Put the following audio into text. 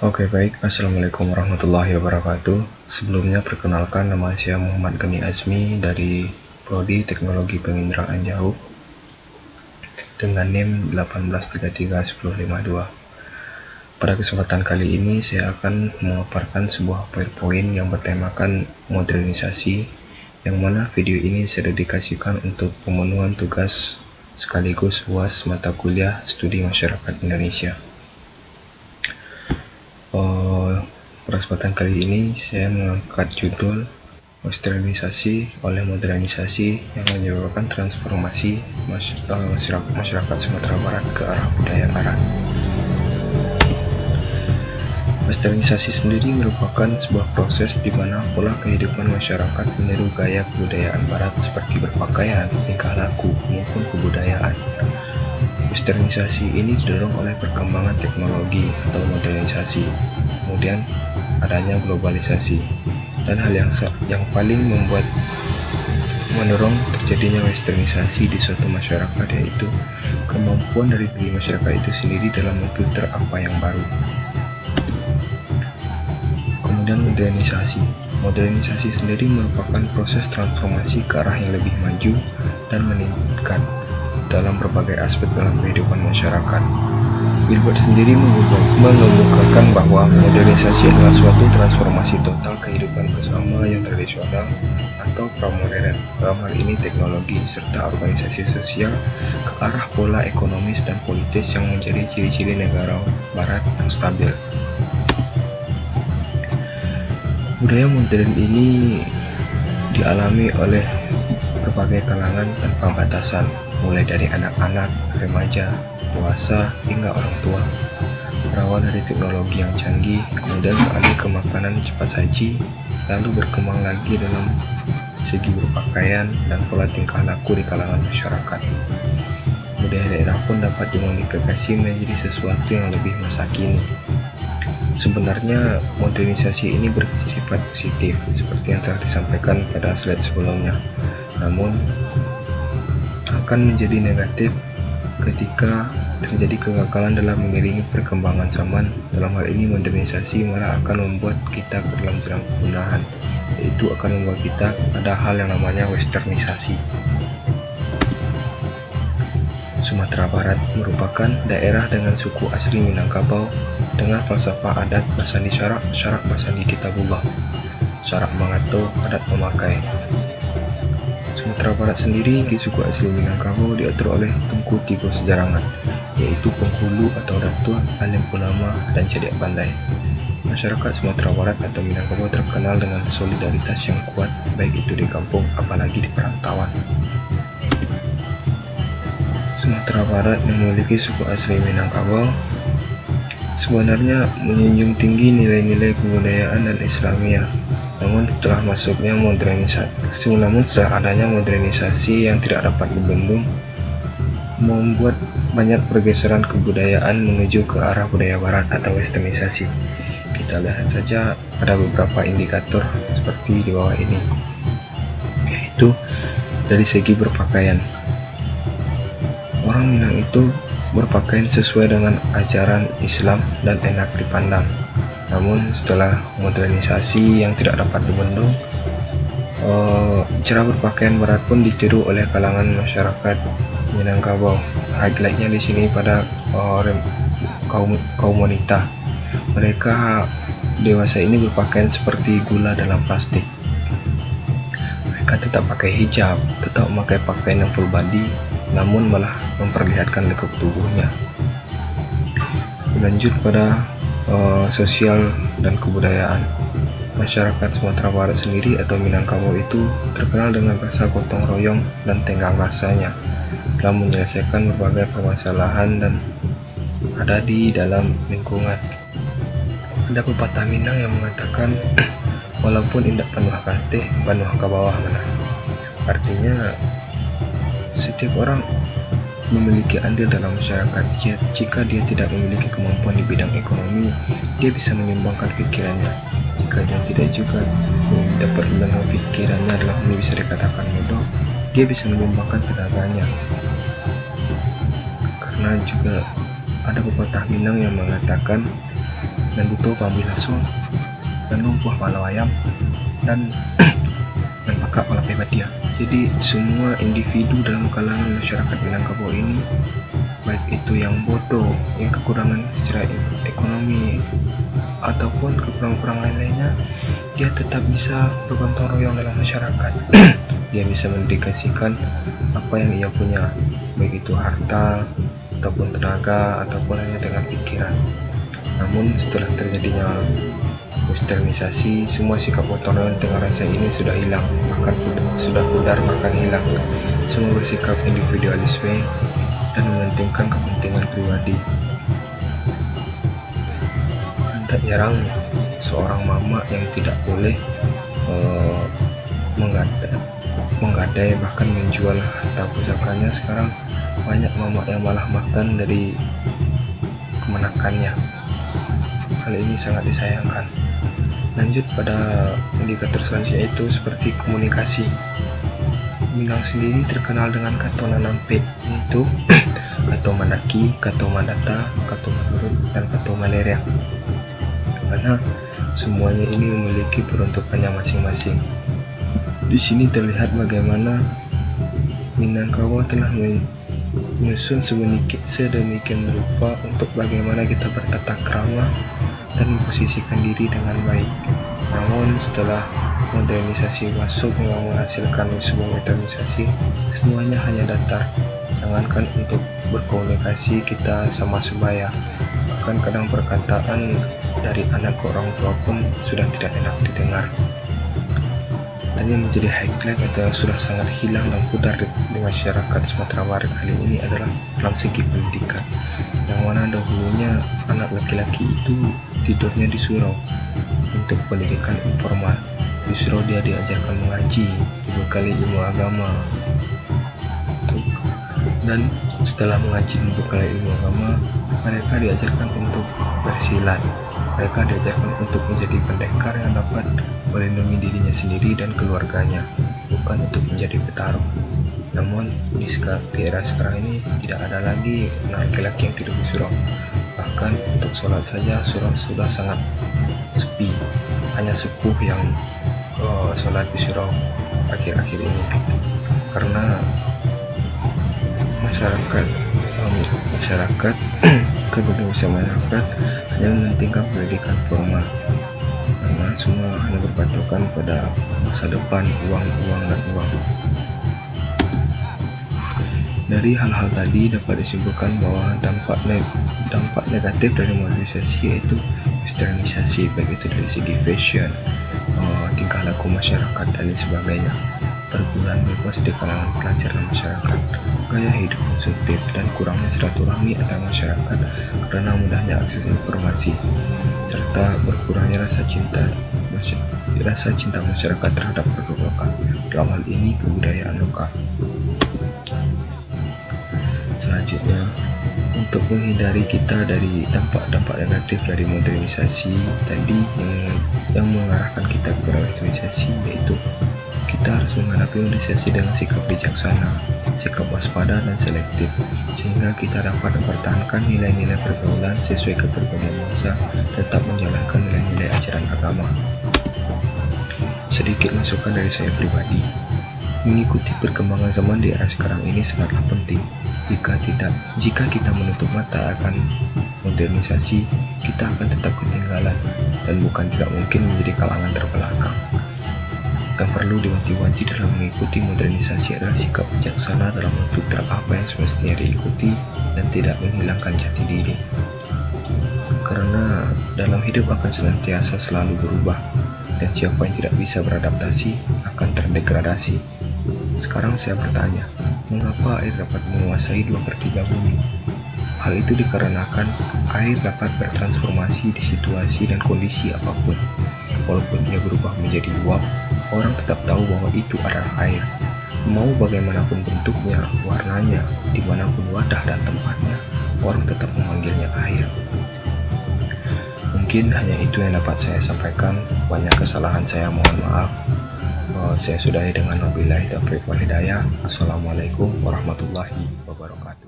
Oke baik, Assalamualaikum warahmatullahi wabarakatuh. Sebelumnya perkenalkan, nama saya Muhammad Gani Azmi dari Prodi Teknologi Penginderaan Jauh dengan NIM 1833152. Pada kesempatan kali ini saya akan memaparkan sebuah PowerPoint yang bertemakan modernisasi, yang mana video ini saya dedikasikan untuk pemenuhan tugas sekaligus UAS mata kuliah Studi Masyarakat Indonesia. Pada kesempatan kali ini saya mengangkat judul Westernisasi oleh Modernisasi yang menyebabkan transformasi masyarakat Sumatera Barat ke arah budaya Barat. Westernisasi sendiri merupakan sebuah proses di mana pola kehidupan masyarakat meniru gaya kebudayaan Barat seperti berpakaian, tingkah laku, maupun kebudayaan. Westernisasi ini didorong oleh perkembangan teknologi atau modernisasi, kemudian adanya globalisasi, dan hal yang paling mendorong terjadinya westernisasi di suatu masyarakat yaitu kemampuan dari diri masyarakat itu sendiri dalam memfilter apa yang baru. Kemudian modernisasi sendiri merupakan proses transformasi ke arah yang lebih maju dan meningkat dalam berbagai aspek dalam kehidupan masyarakat. Gilbert sendiri mengemukakan bahwa modernisasi adalah suatu transformasi total kehidupan bersama yang tradisional atau pramodern, dalam hal ini teknologi serta organisasi sosial, ke arah pola ekonomis dan politis yang menjadi ciri-ciri negara Barat yang stabil. Budaya modern ini dialami oleh berbagai kalangan tanpa batasan, mulai dari anak-anak, remaja, dewasa, hingga orang tua. Berawal dari teknologi yang canggih, kemudian beralih ke makanan cepat saji, lalu berkembang lagi dalam segi berpakaian dan pola tingkah laku di kalangan masyarakat. Budaya daerah pun dapat dimodifikasi menjadi sesuatu yang lebih masa kini. Sebenarnya modernisasi ini bersifat positif seperti yang telah disampaikan pada slide sebelumnya, namun akan menjadi negatif ketika terjadi kegagalan dalam mengiringi perkembangan zaman. Dalam hal ini modernisasi malah akan membuat kita ke dalam jurang kepunahan, yaitu akan membawa kita pada hal yang namanya westernisasi. Sumatera Barat merupakan daerah dengan suku asli Minangkabau dengan falsafah adat Basandi Syarak Basandi Kitabullah, Syarak Mangato, adat memakai. Sumatera Barat sendiri di suku asli Minangkabau diatur oleh Tengku Tigo Sejarangan, yaitu penghulu atau datuk, alim ulama, dan cediak pandai. Masyarakat Sumatera Barat atau Minangkabau terkenal dengan solidaritas yang kuat, baik itu di kampung apalagi di perantauan. Sumatera Barat yang memiliki suku asli Minangkabau sebenarnya menjunjung tinggi nilai-nilai kebudayaan dan Islamiyah. Namun setelah adanya modernisasi yang tidak dapat dibendung, membuat banyak pergeseran kebudayaan menuju ke arah budaya Barat atau westernisasi. Kita lihat saja ada beberapa indikator seperti di bawah ini, yaitu dari segi berpakaian. Orang Minang itu berpakaian sesuai dengan ajaran Islam dan enak dipandang. Namun setelah modernisasi yang tidak dapat dibendung, cara berpakaian Barat pun ditiru oleh kalangan masyarakat Minangkabau. Highlightnya di sini pada kaum wanita. Mereka dewasa ini berpakaian seperti gula dalam plastik. Mereka tetap pakai hijab, tetap memakai pakaian yang full body, namun malah memperlihatkan lekuk tubuhnya. Lanjut pada sosial dan kebudayaan. Masyarakat Sumatera Barat sendiri atau Minangkabau itu terkenal dengan rasa gotong royong dan tenggang rasanya dalam menyelesaikan berbagai permasalahan dan ada di dalam lingkungan. Ada pepatah Minang yang mengatakan walaupun indak panuh kateh, panuh ke bawah mana. Artinya setiap orang memiliki andil dalam masyarakat. Jika dia tidak memiliki kemampuan di bidang ekonomi, dia bisa menyumbangkan pikirannya. Jika dia tidak juga dapat memegang pikirannya dalam hal bisa dikatakan bodoh, dia bisa menyumbangkan tenaganya. Karena juga ada pepatah Minang yang mengatakan dan butuh pambilaso, dan buah malawayam, dan pakak malapai batia. Jadi semua individu dalam kalangan masyarakat Minangkabau ini, baik itu yang bodoh, yang kekurangan secara ekonomi, ataupun kekurangan lainnya, dia tetap bisa bergotong royong dalam masyarakat. Dia bisa mendedikasikan apa yang ia punya, baik itu harta, ataupun tenaga, ataupun hanya dengan pikiran. Namun setelah terjadinya westernisasi, semua sikap gotong royong dengan rasa ini sudah hilang, bahkan sudah pudar bahkan hilang. Semua bersikap individualisme dan mementingkan kepentingan pribadi. Tak jarang seorang mama yang tidak boleh menggadai bahkan menjual harta pusakanya, sekarang banyak mama yang malah makan dari kemenakannya. Hal ini sangat disayangkan. Lanjut pada indikator selanjutnya, itu seperti komunikasi. Minang sendiri terkenal dengan kato nanampe, yaitu kato mandaki, kato mandata, kato menurut, dan kato malaria. Karena semuanya ini memiliki peruntukannya masing-masing. Di sini terlihat bagaimana Minangkabau telah menyusun sedemikian rupa untuk bagaimana kita bertata krama dan memposisikan diri dengan baik. Namun setelah modernisasi masuk menghasilkan sebuah modernisasi, semuanya hanya datar. Jangankan untuk berkomunikasi kita sama sebaya, bahkan kadang perkataan dari anak ke orang tua pun sudah tidak enak didengar. Dan yang menjadi highlight atau sudah sangat hilang dan pudar di masyarakat Sumatera Barat kali ini adalah dalam segi pendidikan, yang mana dahulunya anak laki-laki itu tidurnya di surau untuk pendidikan informal. Di surau dia diajarkan mengaji, dibekali ilmu agama, dan setelah mengaji dan dibekali ilmu agama, mereka diajarkan untuk bersilat. Mereka diajarkan untuk menjadi pendekar yang dapat melindungi dirinya sendiri dan keluarganya, bukan untuk menjadi petarung. Namun di era sekarang ini tidak ada lagi laki-laki yang tidur di surau. Bahkan untuk sholat saja surau sudah sangat sepi, hanya sepuh yang sholat di surau akhir-akhir ini, karena masyarakat kemudian masyarakat hanya mementingkan pendidikan formal, karena semua hanya berpatokan pada masa depan, uang. Dari hal-hal tadi dapat disimpulkan bahwa dampak negatif dari modernisasi yaitu westernisasi, baik itu dari segi fashion, tingkah laku masyarakat dan lain sebagainya, pergaulan bebas di kalangan pelajar dan masyarakat, gaya hidup konsumtif, dan kurangnya silaturahmi antar masyarakat karena mudahnya akses informasi, serta berkurangnya rasa cinta masyarakat terhadap produk lokal, dalam hal ini kebudayaan lokal. Selanjutnya, untuk menghindari kita dari dampak-dampak negatif dari modernisasi tadi yang mengarahkan kita kepada westernisasi, yaitu kita harus menghadapi modernisasi dengan sikap bijaksana, sikap waspada dan selektif, sehingga kita dapat mempertahankan nilai-nilai pergaulan sesuai kepribadian bangsa, tetap menjalankan nilai-nilai ajaran agama. Sedikit masukan dari saya pribadi, mengikuti perkembangan zaman di era sekarang ini sangatlah penting. Jika kita menutup mata akan modernisasi, kita akan tetap ketinggalan dan bukan tidak mungkin menjadi kalangan terbelakang. Yang perlu diwanti-wanti dalam mengikuti modernisasi adalah sikap bijaksana dalam memfilter apa yang semestinya diikuti dan tidak menghilangkan jati diri. Karena dalam hidup akan senantiasa selalu berubah, dan siapa yang tidak bisa beradaptasi akan terdegradasi. Sekarang saya bertanya, mengapa air dapat menguasai 2/3 bumi? Hal itu dikarenakan air dapat bertransformasi di situasi dan kondisi apapun. Walaupun ia berubah menjadi uap, orang tetap tahu bahwa itu adalah air. Mau bagaimanapun bentuknya, warnanya, dimanapun wadah dan tempatnya, orang tetap memanggilnya air. Mungkin hanya itu yang dapat saya sampaikan. Banyak kesalahan saya, mohon maaf. Saya sudahi dengan wabillahi taufiq wal hidayah. Assalamualaikum warahmatullahi wabarakatuh.